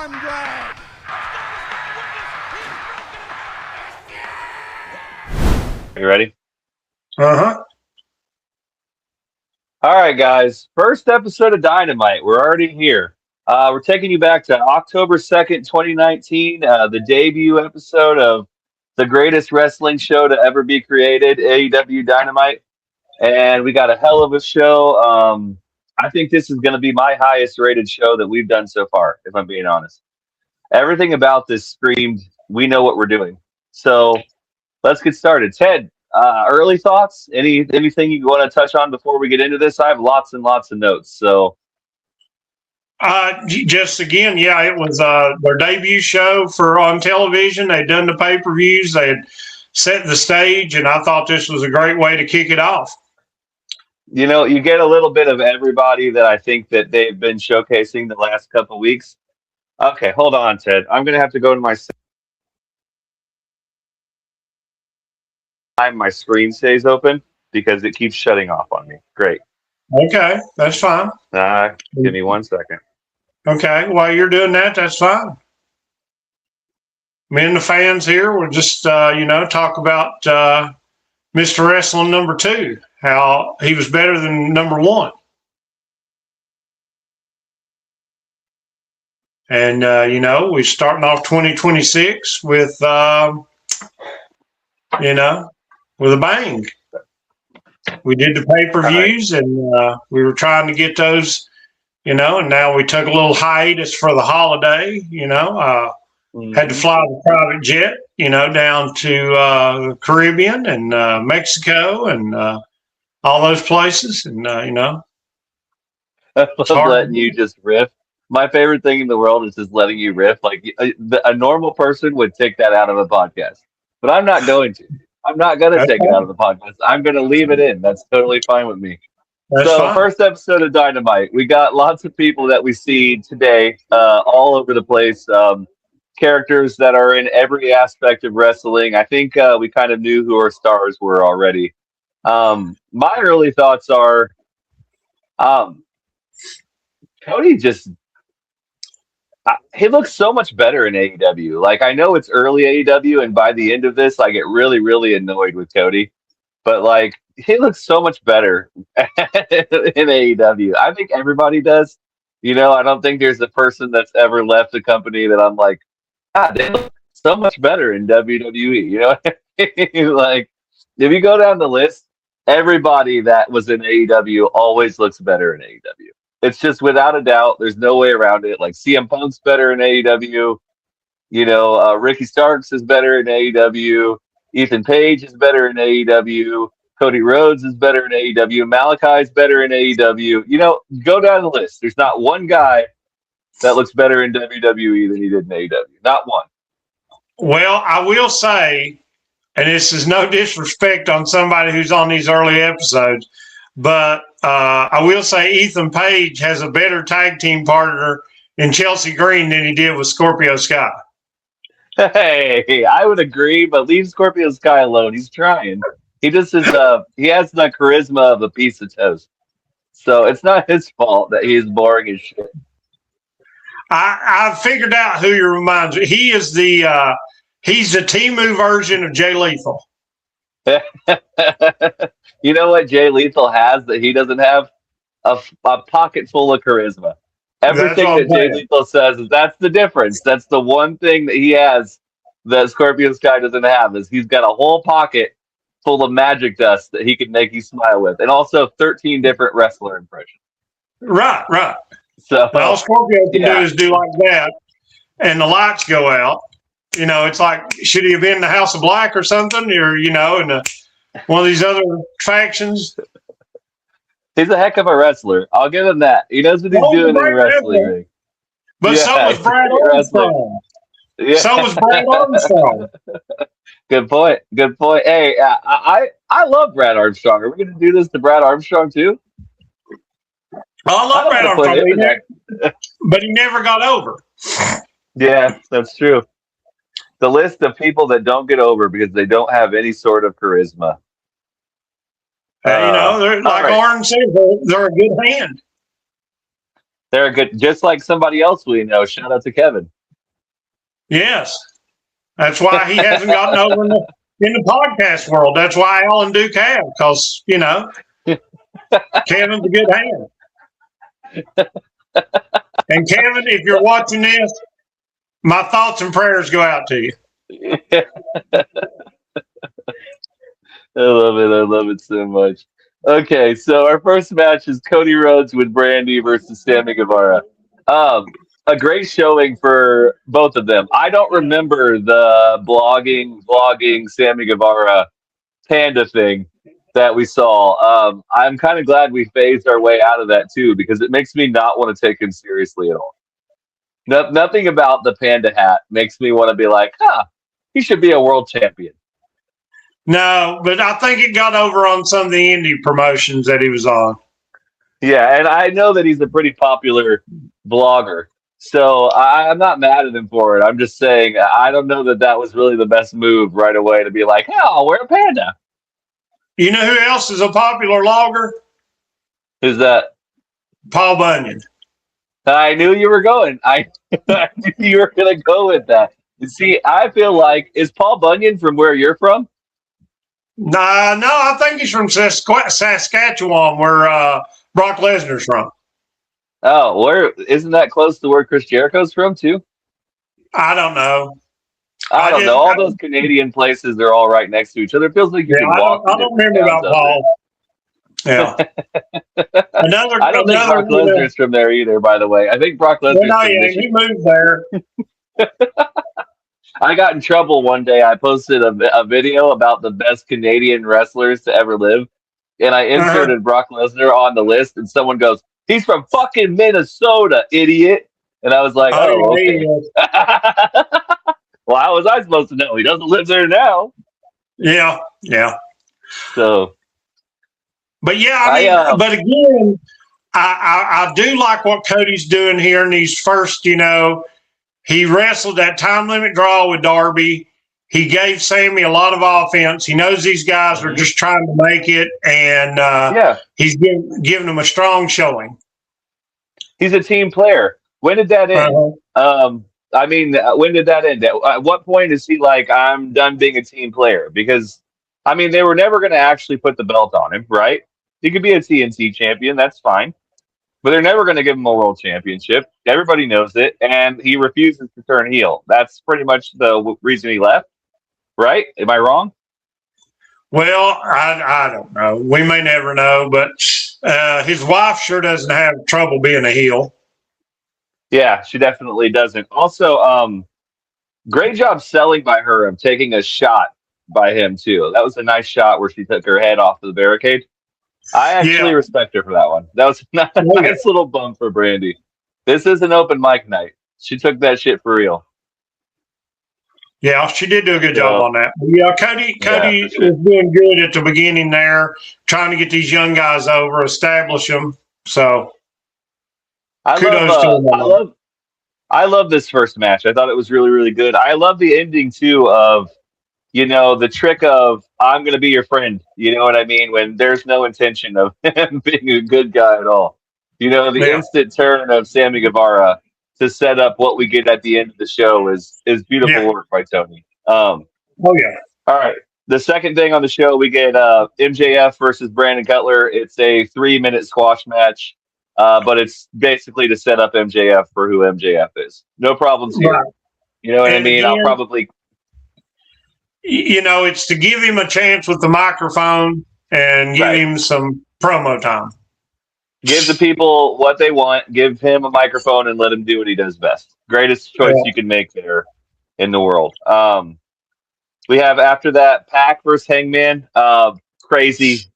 arm drag. You ready? Uh-huh. All right, guys. First episode of Dynamite. We're already here. We're taking you back to October 2nd, 2019, the debut episode of the greatest wrestling show to ever be created, AEW Dynamite. And we got a hell of a show. I think this is going to be my highest rated show that we've done so far, if I'm being honest. Everything about this screamed, we know what we're doing. So let's get started. Ted, early thoughts? Anything you want to touch on before we get into this? I have lots and lots of notes. So Just again, yeah, it was their debut show for on television. They'd done the pay-per-views. They had set the stage, and I thought this was a great way to kick it off. you know, you get a little bit of everybody that I think that they've been showcasing the last couple weeks. Okay, hold on, Ted. I'm gonna have to go to my screen stays open because it keeps shutting off on me. Great. Okay, that's fine. Give me 1 second. Okay, while you're doing that, that's fine. Me and the fans here will just, talk about Mr. Wrestling number 2, how he was better than number 1. And, we're starting off 2026 with, with a bang. We did the pay-per-views, and we were trying to get those, and now we took a little hiatus for the holiday, had to fly the private jet, down to the Caribbean and Mexico and all those places. And, I love letting you just riff. My favorite thing in the world is just letting you riff. Like a normal person would take that out of a podcast, but I'm not going to. I'm not going to take it out of the podcast. I'm going to leave it in. That's totally fine with me. That's so, fine. First episode of Dynamite. We got lots of people that we see today all over the place. Characters that are in every aspect of wrestling. I think we kind of knew who our stars were already. My early thoughts are Cody just he looks so much better in AEW. Like, I know it's early AEW, and by the end of this, I get really, really annoyed with Cody. But, like, he looks so much better in AEW. I think everybody does. I don't think there's a person that's ever left a company that I'm like, they look so much better in WWE. You know what I mean? Like, if you go down the list, everybody that was in AEW always looks better in AEW. It's just without a doubt. There's no way around it. Like CM Punk's better in AEW. Ricky Starks is better in AEW. Ethan Page is better in AEW. Cody Rhodes is better in AEW. Malachi's better in AEW. Go down the list. There's not one guy that looks better in WWE than he did in AEW. Not one. Well, I will say, and this is no disrespect on somebody who's on these early episodes, but I will say Ethan Page has a better tag team partner in Chelsea Green than he did with Scorpio Sky. Hey, I would agree, but leave Scorpio Sky alone. He's trying. He just is. He has the charisma of a piece of toast. So it's not his fault that he's boring as shit. I figured out who he reminds me. He is he's the Temu version of Jay Lethal. You know what Jay Lethal has that he doesn't have? A pocket full of charisma. Everything that Jay Lethal says is that's the difference. That's the one thing that he has that Scorpio Sky doesn't have is he's got a whole pocket full of magic dust that he can make you smile with, and also 13 different wrestler impressions. Right. So all Scorpio can do is do like that, and the lights go out. It's like, should he have been in the House of Black or something, or in one of these other factions? He's a heck of a wrestler. I'll give him that. He knows what he's doing in wrestling. But so was Brad Armstrong. Yeah. So was Brad Armstrong. Good point. Hey, I love Brad Armstrong. Are we going to do this to Brad Armstrong too? I love Brad Armstrong, but he never got over. Yeah, that's true. The list of people that don't get over because they don't have any sort of charisma. They're like Lauren said, they're a good hand. They're good, just like somebody else we know. Shout out to Kevin. Yes. That's why he hasn't gotten over in the podcast world. That's why Alan Duke have, because, Kevin's a good hand. And Kevin, if you're watching this, my thoughts and prayers go out to you. I love it. I love it so much. Okay, so our first match is Cody Rhodes with Brandy versus Sammy Guevara. Um, a great showing for both of them. I don't remember the vlogging Sammy Guevara Panda thing that we saw. I'm kind of glad we phased our way out of that too because it makes me not want to take him seriously at all. No, nothing about the Panda hat makes me want to be like, he should be a world champion. No, but I think it got over on some of the indie promotions that he was on. Yeah, and I know that he's a pretty popular blogger, so I'm not mad at him for it. I'm just saying I don't know that that was really the best move right away to be like, "Yeah, I'll wear a panda." You know who else is a popular logger? Who's that? Paul Bunyan. I knew you were going. I knew you were going to go with that. See, I feel like is Paul Bunyan from where you're from? No, I think he's from Saskatchewan, where Brock Lesnar's from. Oh, where isn't that close to where Chris Jericho's from too? I don't know. I don't know. All those Canadian places are all right next to each other. It feels like you can walk. I don't remember about Paul. Yeah. I don't think Brock Lesnar's from there either, by the way. I think Brock Lesnar's from Michigan. He moved there. I got in trouble one day. I posted a video about the best Canadian wrestlers to ever live, and I inserted Brock Lesnar on the list, and someone goes, "He's from fucking Minnesota, idiot." And I was like, "Oh, okay." Well, how was I supposed to know? He doesn't live there now. Yeah. So, but yeah, but again, I do like what Cody's doing here in these first, he wrestled that time limit draw with Darby. He gave Sammy a lot of offense. He knows these guys are just trying to make it, and he's giving them a strong showing. He's a team player. When did that end? When did that end? At what point is he like, I'm done being a team player? Because, they were never going to actually put the belt on him, right? He could be a TNT champion. That's fine. But they're never going to give him a world championship. Everybody knows it. And he refuses to turn heel. That's pretty much the reason he left, right? Am I wrong? Well, I don't know. We may never know. But his wife sure doesn't have trouble being a heel. Yeah, she definitely doesn't. Also, great job selling by her of taking a shot by him, too. That was a nice shot where she took her head off of the barricade. I actually respect her for that one. That was a nice little bump for Brandy. This is an open mic night. She took that shit for real. Yeah, she did do a good job on that. Yeah, Cody was doing good at the beginning there, trying to get these young guys over, establish them. So kudos to them. I love this first match. I thought it was really, really good. I love the ending too of, the trick of I'm going to be your friend. You know what I mean? When there's no intention of him being a good guy at all. The instant turn of Sammy Guevara to set up what we get at the end of the show is beautiful work by Tony. All right. The second thing on the show, we get MJF versus Brandon Cutler. It's a 3-minute squash match. But it's basically to set up MJF for who MJF is. No problems here. Right. You know what I mean? I'll probably... it's to give him a chance with the microphone and give him some promo time. Give the people what they want. Give him a microphone and let him do what he does best. Greatest choice you can make there in the world. We have, after that, Pac versus Hangman. Crazy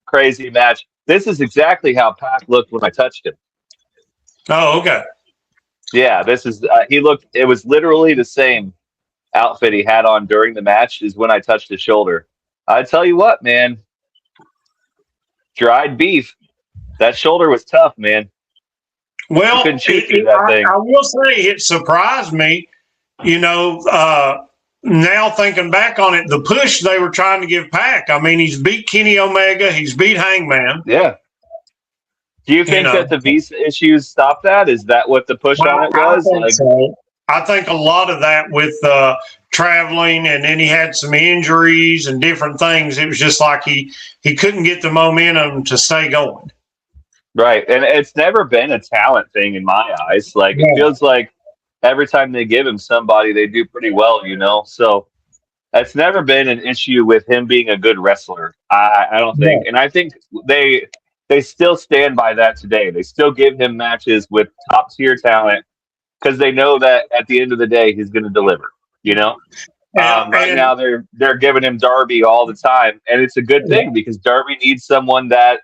match. This is exactly how Pac looked when I touched him. Oh, okay. Yeah, this is it was literally the same outfit he had on during the match as when I touched his shoulder. I tell you what, man, dried beef. That shoulder was tough, man. Well, I will say it surprised me, now thinking back on it, the push they were trying to give Pac. He's beat Kenny Omega, he's beat Hangman. Yeah. Do you think that the visa issues stopped that? Is that what the push on it was? I think so. I think a lot of that with traveling, and then he had some injuries and different things. It was just like he couldn't get the momentum to stay going. Right. And it's never been a talent thing in my eyes. Like it Yeah, feels like every time they give him somebody, they do pretty well, you know? So it's never been an issue with him being a good wrestler. I don't yeah, think. And I think they still stand by that today. They still give him matches with top tier talent because they know that at the end of the day he's going to deliver, you know? Right and now they're giving him Darby all the time, and it's a good thing because Darby needs someone that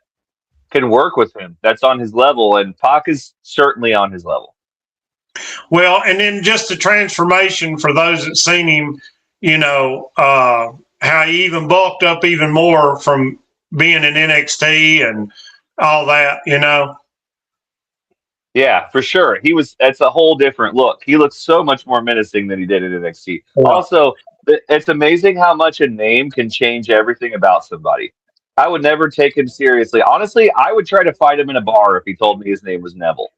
can work with him. That's on his level, and Pac is certainly on his level. well, and then just the transformation for those that seen him, how he even bulked up even more from being in NXT and all that. Yeah, for sure. It's a whole different look. He looks so much more menacing than he did in NXT. Yeah. Also, it's amazing how much a name can change everything about somebody. I would never take him seriously. Honestly, I would try to fight him in a bar if he told me his name was Neville.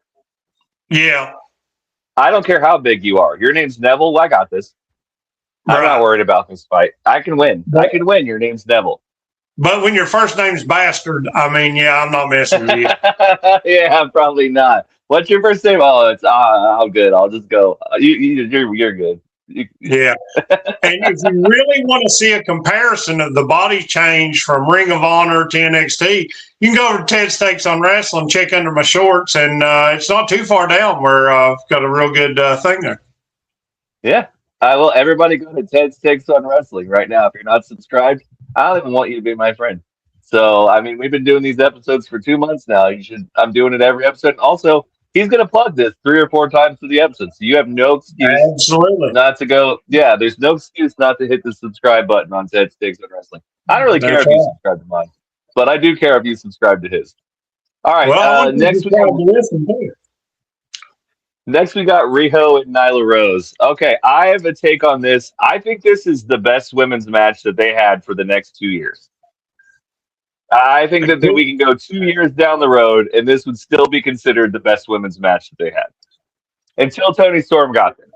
Yeah, I don't care how big you are. Your name's Neville. Well, I got this. I'm not right. worried about this fight. I can win. I But, can win. Your name's Neville. but when your first name's Bastard, I mean, yeah, I'm not messing with you. Yeah, probably not. What's your first name? Oh, it's I'm good. I'll just go. You're good. Yeah. And if you really want to see a comparison of the body change from Ring of Honor to NXT, you can go over to Ted Stakes on Wrestling, check under my shorts, and it's not too far down where I've got a real good thing there. Yeah. I will. Everybody go to Ted's Takes on Wrestling right now. If you're not subscribed, I don't even want you to be my friend. So, I mean, we've been doing these episodes for 2 months now. You should. I'm doing it every episode. Also, he's going to plug this 3 or 4 times through the episode. So you have no excuse Absolutely. not to go. Yeah, there's no excuse not to hit the subscribe button on Ted's Takes on Wrestling. I don't really care That's if you right. subscribe to mine, but I do care if you subscribe to his. All right. Well, I want you to Next we got subscribe to listen too. Riho and Nyla Rose. Okay, I have a take on this. I think this is the best women's match that they had for the next 2 years. I think that we can go 2 years down the road, and this would still be considered the best women's match that they had until Tony Storm got there.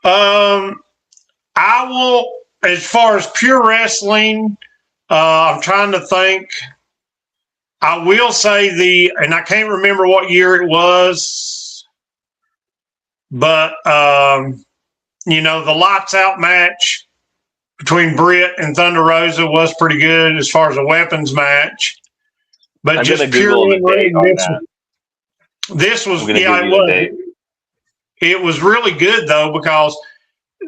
I will, as far as pure wrestling, I'm trying to think. I will say and I can't remember what year it was, but, the lights out match between Britt and Thunder Rosa was pretty good as far as a weapons match. But I'm just going to Google the date on that. This was, I'm going to yeah, give it you a was. date. It was really good, though, because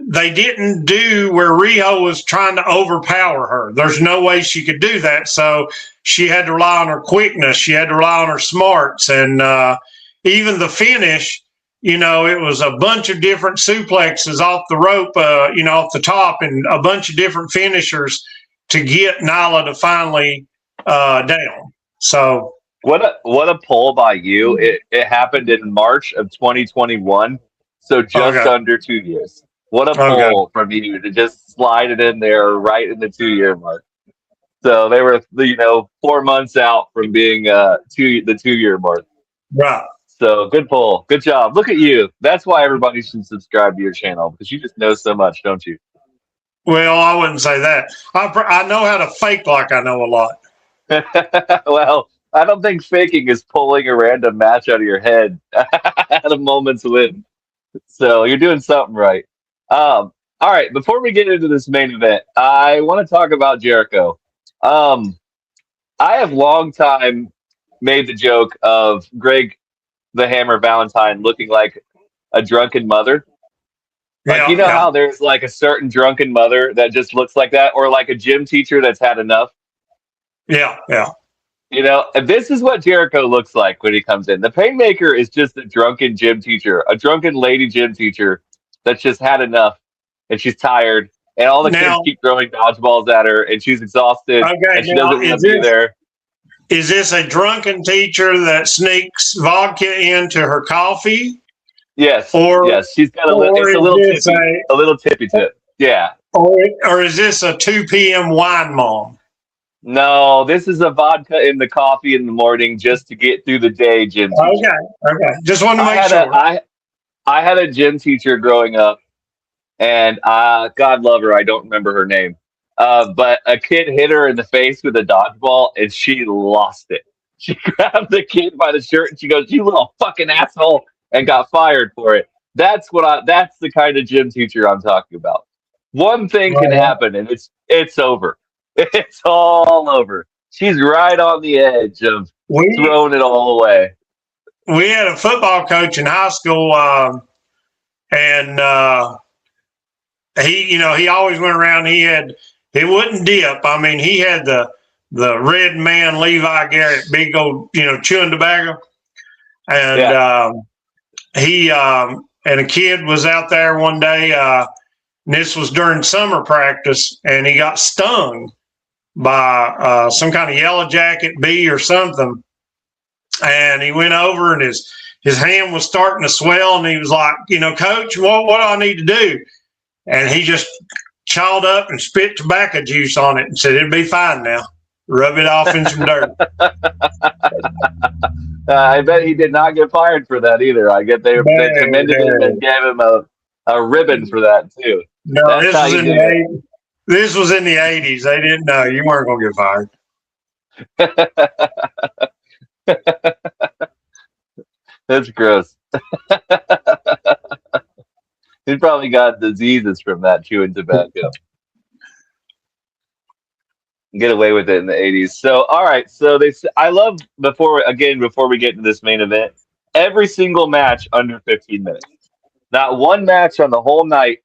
they didn't do where Riho was trying to overpower her. There's no way she could do that. So she had to rely on her quickness. She had to rely on her smarts. And even the finish, it was a bunch of different suplexes off the rope, off the top, and a bunch of different finishers to get Nyla to finally down. So what a pull by you. It happened in March of 2021, so just under 2 years. What a pull from you to just slide it in there right in the 2 year mark. So they were 4 months out from being the 2 year mark. Right. So good pull. Good job. Look at you. That's why everybody should subscribe to your channel, because you just know so much, don't you? Well, I wouldn't say that. I know how to fake like I know a lot. Well, I don't think faking is pulling a random match out of your head at a moment's whim. So you're doing something right. All right. Before we get into this main event, I want to talk about Jericho. I have long time made the joke of Greg the Hammer Valentine looking like a drunken mother. Like, how there's like a certain drunken mother that just looks like that, or like a gym teacher that's had enough. Yeah. And this is what Jericho looks like when he comes in. The Painmaker is just a drunken gym teacher, a drunken lady gym teacher that's just had enough, and she's tired, and all the kids keep throwing dodgeballs at her, and she's exhausted, and she doesn't want to be there. Is this a drunken teacher that sneaks vodka into her coffee? Yes. Yes, she's got a little tippy tip. Yeah. Or is this a 2 p.m. wine mom? No, this is a vodka in the coffee in the morning just to get through the day, Jim. Okay. Just wanted to make sure. I had a gym teacher growing up, and God love her, I don't remember her name. But a kid hit her in the face with a dodgeball, and she lost it. She grabbed the kid by the shirt, and she goes, "You little fucking asshole," and got fired for it. That's the kind of gym teacher I'm talking about. One thing can Well, happen, and it's over. It's all over. She's right on the edge of we throwing it all away. we had a football coach in high school, and he always went around. He wouldn't dip. I mean, he had the red man Levi Garrett, big old chewing tobacco, and Yeah. he and a kid was out there one day. And this was during summer practice, and he got stung by some kind of yellow jacket bee or something. And he went over, and his hand was starting to swell, and he was like, "Coach, what do I need to do?" And he just chawed up and spit tobacco juice on it and said, "It'll be fine now. Rub it off in some dirt." I bet he did not get fired for that either. I get they commended him Man, and gave him a ribbon for that too. no, That's how you do this was in the 80s. They didn't know you weren't going to get fired. it. That's gross. He probably got diseases from that chewing tobacco. Get away with it in the 80s. So, all right. So I love before we get into this main event, every single match under 15 minutes. Not one match on the whole night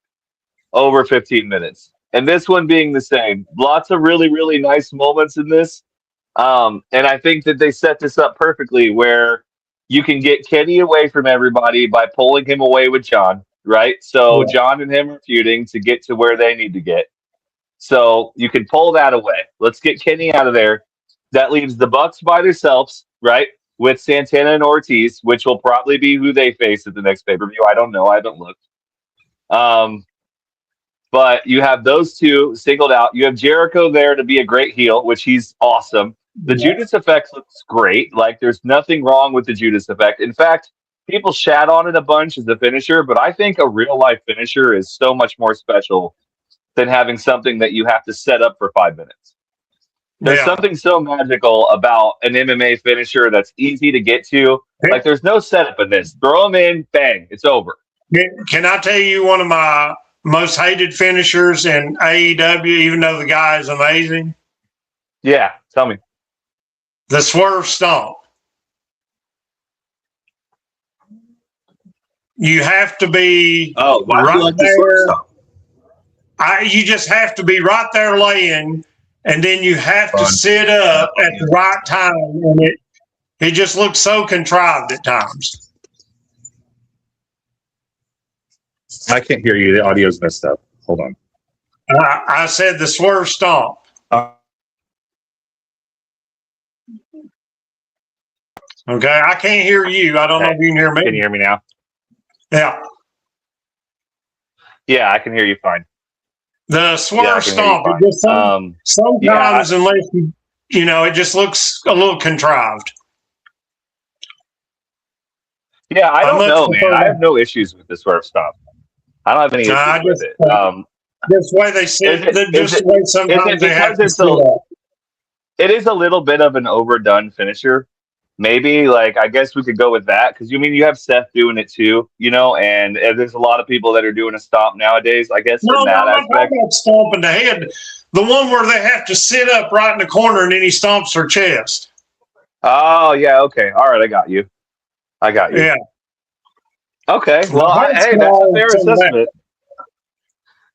over 15 minutes. And this one being the same. Lots of really, really nice moments in this. And I think that they set this up perfectly where you can get Kenny away from everybody by pulling him away with John, right? So Yeah. John and him are feuding to get to where they need to get. So you can pull that away. Let's get Kenny out of there. That leaves the Bucks by themselves, right? With Santana and Ortiz, which will probably be who they face at the next pay per view. I don't know. I haven't looked. Um, but you have those two singled out. You have Jericho there to be a great heel, which he's awesome. The Yeah. Judas effect looks great. Like there's nothing wrong with the Judas effect. In fact, people shat on it a bunch as a finisher, but I think a real life finisher is so much more special than having something that you have to set up for 5 minutes. There's Yeah. something so magical about an MMA finisher that's easy to get to. Like there's no setup in this. Throw them in, bang, it's over. Can I tell you one of my most hated finishers in AEW, even though the guy is amazing? Yeah, tell me. The swerve stomp. You have to be Oh, why do you right like the swerve there. stop? You just have to be right there laying, and then you have to Fun. sit up at the right time, and it just looks so contrived at times. I can't hear you. The audio's messed up. Hold on. I said the swerve stomp. Okay, I can't hear you. I don't know if you can hear me. Can you hear me now? Yeah, Yeah, I can hear you fine. the Yeah, I swerve can hear you stomp. It fine. just sometimes, Yeah, unless it just looks a little contrived. yeah, I I don't much know, man. prefer I have that. no issues with the swerve stop. I don't have any I issues with just it. This way they Is sit. it Just is the way it sometimes they have because to sit up. it is a little bit of an overdone finisher? Maybe like I guess we could go with that because you have Seth doing it too, and there's a lot of people that are doing a stomp nowadays. I guess in No, that I'm not aspect. talking about stomping the head. The one where they have to sit up right in the corner and then he stomps her chest. Oh yeah, okay, all right, I got you. I got you. Yeah. Okay, well, The head hey, that's a smaller fair than that. assessment.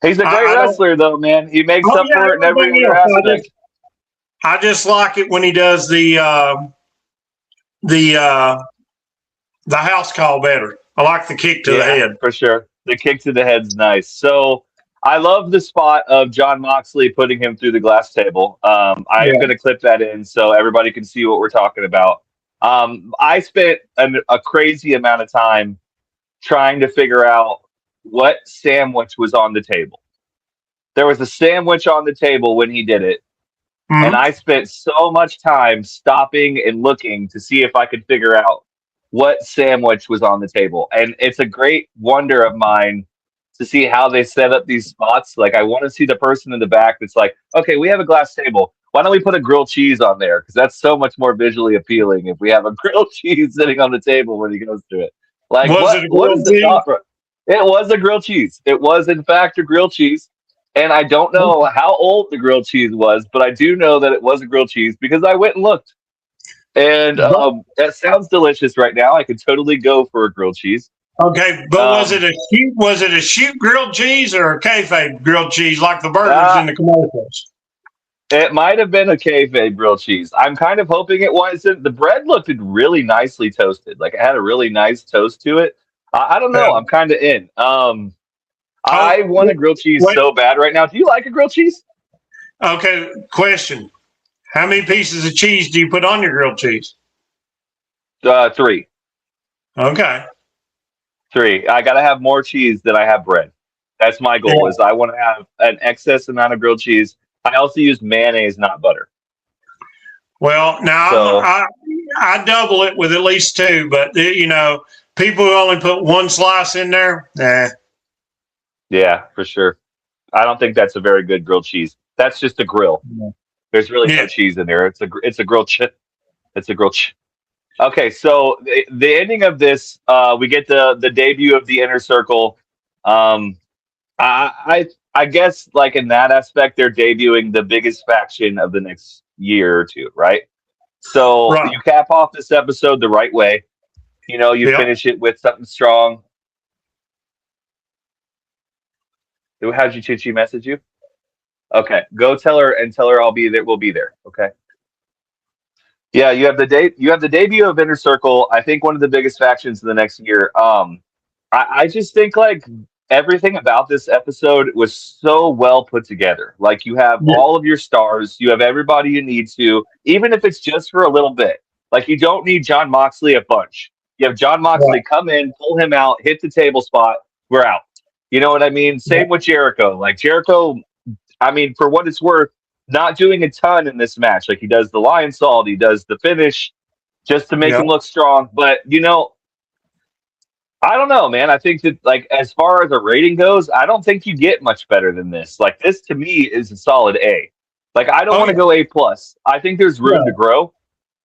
He's a great I don't. wrestler, though, man. He makes Oh up yeah, for it in every everything other else. aspect. I just like it when he does the house call better. I like the kick to the Yeah, head. for sure. The kick to the head's nice. So I love the spot of John Moxley putting him through the glass table. I am Yeah. going to clip that in so everybody can see what we're talking about. I spent a crazy amount of time trying to figure out what sandwich was on the table. There was a sandwich on the table when he did it. And Mhm. I spent so much time stopping and looking to see if I could figure out what sandwich was on the table. And it's a great wonder of mine to see how they set up these spots. Like, I want to see the person in the back that's like, okay, we have a glass table. Why don't we put a grilled cheese on there? Because that's so much more visually appealing if we have a grilled cheese sitting on the table when he goes to it. Like, Was it a what is grilled the cheese? thought? It was a grilled cheese. It was, in fact, a grilled cheese. And I don't know how old the grilled cheese was, but I do know that it was a grilled cheese because I went and looked. And that sounds delicious right now. I could totally go for a grilled cheese. Okay, but was Um, it a shoot? Was it a shoot grilled cheese or a kayfabe grilled cheese like the burgers in the commercials? It might have been a kayfabe grilled cheese. I'm kind of hoping it wasn't. The bread looked really nicely toasted. Like, it had a really nice toast to it. I don't know. Yeah. I'm kind of in. I Oh, want a grilled cheese wait. so bad right now. Do you like a grilled cheese? Okay. Question: how many pieces of cheese do you put on your grilled cheese? 3. Okay. 3. I gotta have more cheese than I have bread. That's my goal. Yeah. Is I want to have an excess amount of grilled cheese. I also use mayonnaise, not butter. Well, now So I double it with at least 2, but people who only put one slice in there, nah. yeah, for sure. I don't think that's a very good grilled cheese. That's just a grill. There's really Yeah. no cheese in there. It's a grilled chip. It's a grilled chip. Okay, so the ending of this, we get the debut of the inner circle. Um, I guess, like, in that aspect, they're debuting the biggest faction of the next year or two, right? So Right. you cap off this episode the right way. You Yeah. finish it with something strong. How'd you Chichi message you? Okay, go tell her I'll be there. We'll be there. Okay. Yeah, you have the debut of Inner Circle. I think one of the biggest factions in the next year. I just think, like, everything about this episode was so well put together. Like, you have Yeah. all of your stars, you have everybody you need to, even if it's just for a little bit. Like, you don't need John Moxley a bunch. You have John Right. Moxley come in, pull him out, hit the table spot, we're out. You know what I mean? Yeah. Same with Jericho. Like, Jericho, I mean, for what it's worth, not doing a ton in this match. Like, he does the lion salt, he does the finish just to make Yeah. him look strong. But, I don't know, man. I think that, like, as far as a rating goes, I don't think you get much better than this. Like, this to me is a solid A. Like, I don't Oh want to yeah. go A plus. I think there's room to Yeah. grow,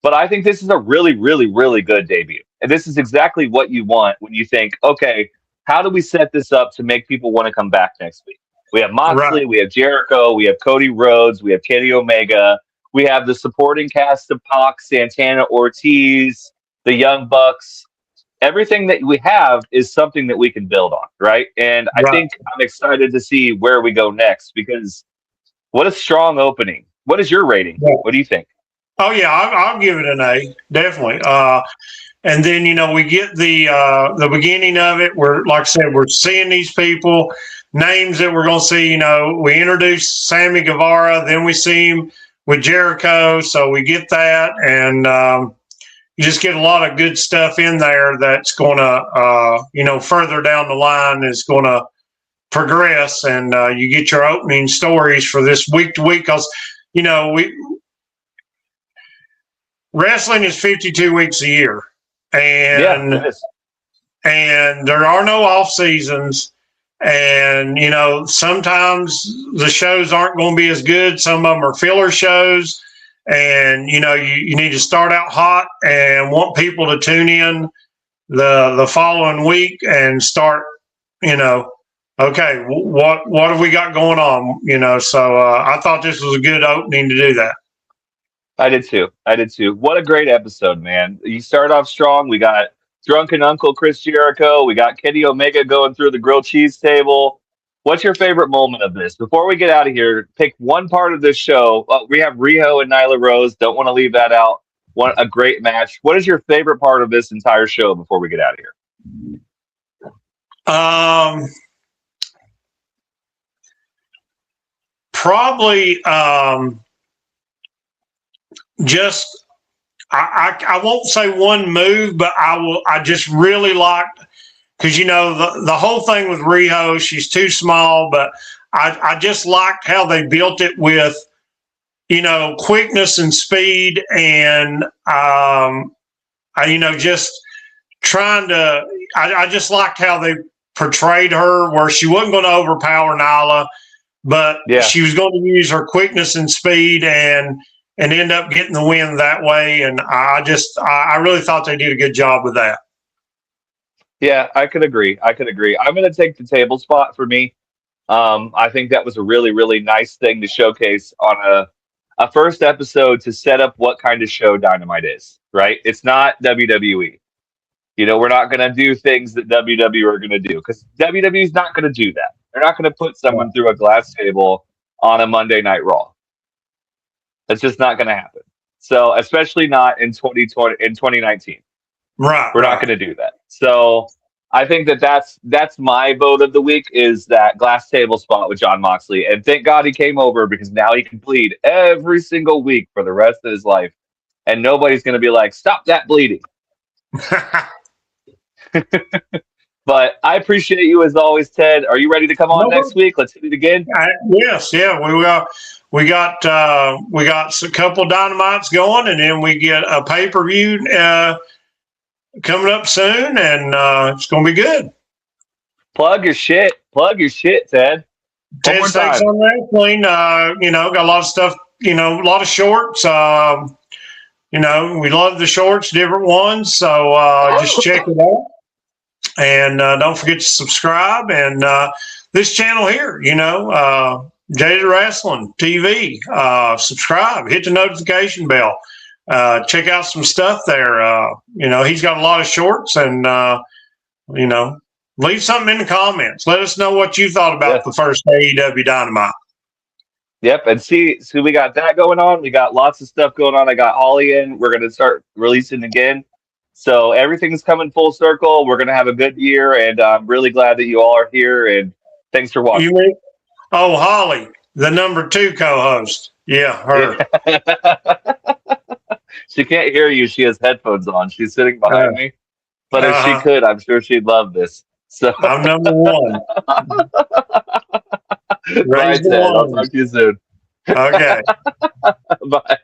but I think this is a really, really, really good debut. And this is exactly what you want when you think, okay, how do we set this up to make people want to come back next week? We have Right. Moxley, we have Jericho, we have Cody Rhodes, we have Kenny Omega, we have the supporting cast of Pac, Santana, Ortiz, the Young Bucks. Everything that we have is something that we can build on, right? And I Right. think I'm excited to see where we go next because what a strong opening. What is your rating? Yeah. What do you think? Oh yeah, I'll give it an A, definitely. And then we get the beginning of it. Where, like I said, we're seeing these people, names that we're going to see. We introduce Sammy Guevara, then we see him with Jericho, so we get that, and you just get a lot of good stuff in there that's going to, further down the line is going to progress, and you get your opening stories for this week to week because we wrestling is 52 weeks a year, Yeah, and it is. there are no off seasons, and sometimes the shows aren't going to be as good. Some of them are filler shows, and you need to start out hot and want people to tune in the following week and start okay, what have we got going on? So I thought this was a good opening to do that. I did too. I did too. What a great episode, man. You start off strong. We got drunken Uncle Chris Jericho. We got Kenny Omega going through the grilled cheese table. What's your favorite moment of this? Before we get out of here, pick one part of this show. We have Riho and Nyla Rose. Don't want to leave that out. A great match. What is your favorite part of this entire show before we get out of here? Probably just I won't say one move, but I just really liked because the whole thing with Riho, she's too small, but I just liked how they built it with quickness and speed, and just trying to. I just liked how they portrayed her, where she wasn't going to overpower Nyla, but she was going to use her quickness and speed and end up getting the win that way. And I really thought they did a good job with that. Yeah, I could agree. I'm going to take the table spot for me. I think that was a really, really nice thing to showcase on a first episode to set up what kind of show Dynamite is, right? It's not WWE. You know, we're not going to do things that WWE are going to do because WWE is not going to do that. They're not going to put someone through a glass table on a Monday Night Raw. That's just not going to happen. So, especially not in 2019. Right. We're not going to do that. So, I think that's my vote of the week is that glass table spot with Jon Moxley. And thank God he came over because now he can bleed every single week for the rest of his life. And nobody's going to be like, stop that bleeding. But I appreciate you as always, Ted. Are you ready to come on next week? Let's hit it again. Yes, yeah. We got a couple dynamites going, and then we get a pay-per-view coming up soon, and it's going to be good. Plug your shit, Ted. Ted Stakes on Wrestling. Got a lot of stuff. A lot of shorts. We love the shorts, different ones. So just check it out. And don't forget to subscribe. And this channel here, Jaded Wrestling TV, subscribe, hit the notification bell. Check out some stuff there. He's got a lot of shorts and, leave something in the comments. Let us know what you thought about the first AEW Dynamite. Yep, and see, we got that going on. We got lots of stuff going on. I got Holly in. We're going to start releasing again. So everything's coming full circle. We're going to have a good year, and I'm really glad that you all are here, and thanks for watching. Holly, the number 2 co-host. Yeah, her. She can't hear you. She has headphones on. She's sitting behind me. But if she could, I'm sure she'd love this. So I'm number 1. Bye, Ted. I'll talk to you soon. Okay. Bye.